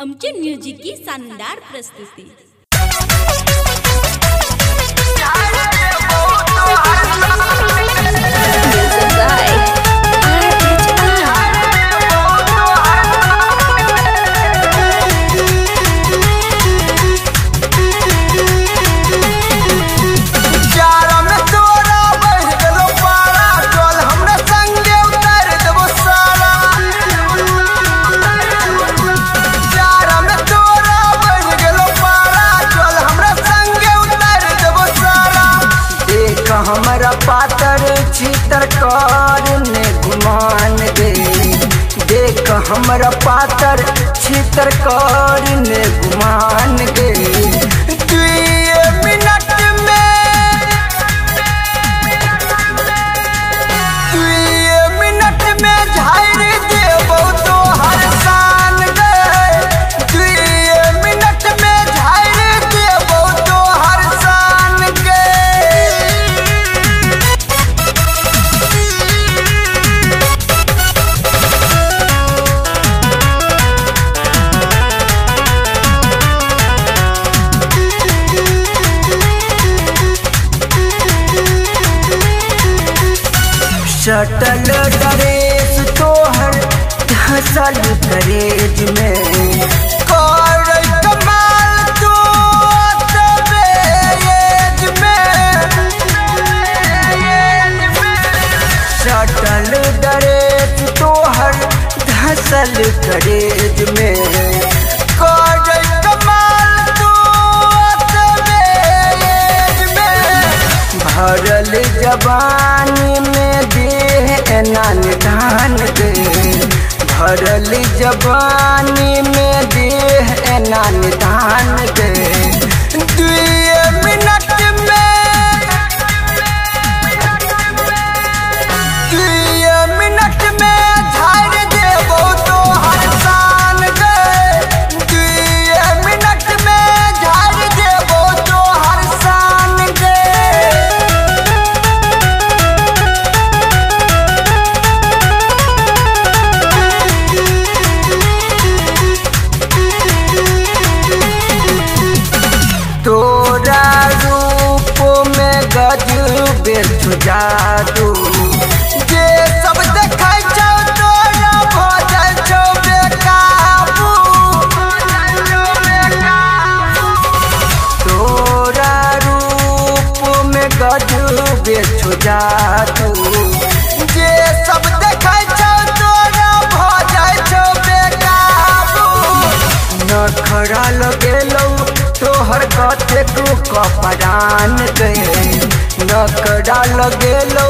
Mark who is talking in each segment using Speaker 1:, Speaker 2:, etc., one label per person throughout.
Speaker 1: अमचूर music की शानदार प्रस्तुति।
Speaker 2: हमारा पातर चितर करने गुमान दे, देख हमारा पातर चितर करने गुमान दे। 2 मिनट में 2 मिनट में झाड़ देबो तो हर शान गए। 2 मिनट में झाड़ देबो तो हर शान गए। शटल ड्रेस तोहर धसल करेज में कर कमाल तो तबे एज में। शटल ड्रेस तोहर धसल करेज में कर कमाल तो तबे एज में। भरल जवानी में नान धान दे, भरल जवानी में देह नान धान दे। 2 मिनट में 2 मिनट में झाड़ देबो तो हर शान गए। 2 मिनट में झाड़ देबो तो हर शान गए। तोरा रूप में गजबे जादू, जे सब देखाई छौ तोरा भजल छौ बेकाबू। तोरा रूप में गजबे जादू, जे सब देखाई छौ तोरा भजल छौ बेकाबू। नखरा लगेलौ तोहर कथे तू कपड़ान गए, नकड़ा लगेलो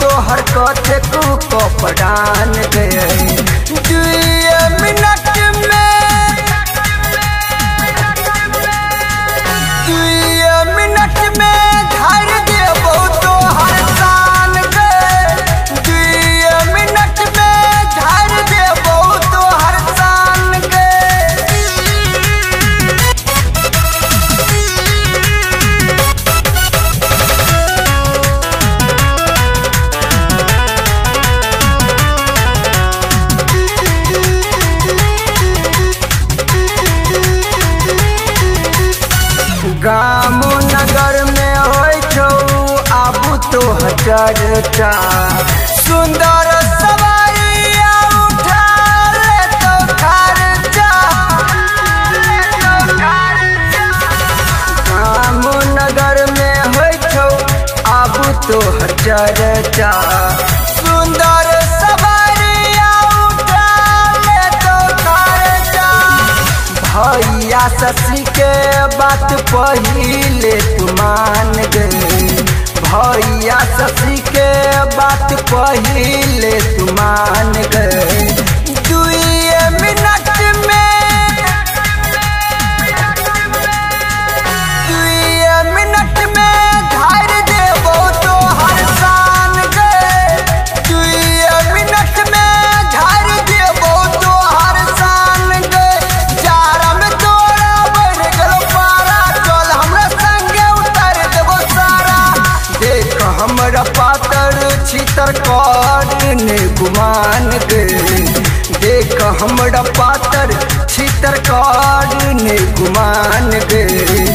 Speaker 2: तोहर कथे तू कपड़ान गए। 2 मिनट में 2 मिनट में झाड़ देबो तो हर शान गए। 2 मिनट में झाड़ देबो तो हर शान गए। गाम नगर में होय छौ आबू तो चर्चा, सुंदर सवारिया उठा ले तो खर्चा। गाम नगर में होय छौ आबू तो चर्चा, सुंदर सवारिया उठा ले तो खर्चा। भैया शशि के बात पहिले तू मान गए, भैया शशि के बात पहिले तू मान गए। 2 मिनट में 2 मिनट में झाड़ देबो तो हर शान गए। 2 मिनट में झाड़ देबो तो हर शान गए। जारा में तोरा बढ़ गलो पारा, चल हमरा संगे उतर देबो सारा। देख हमरा पातर चितर करने गुमान गए, देख हमरा पातर छितर कार ने गुमान गे।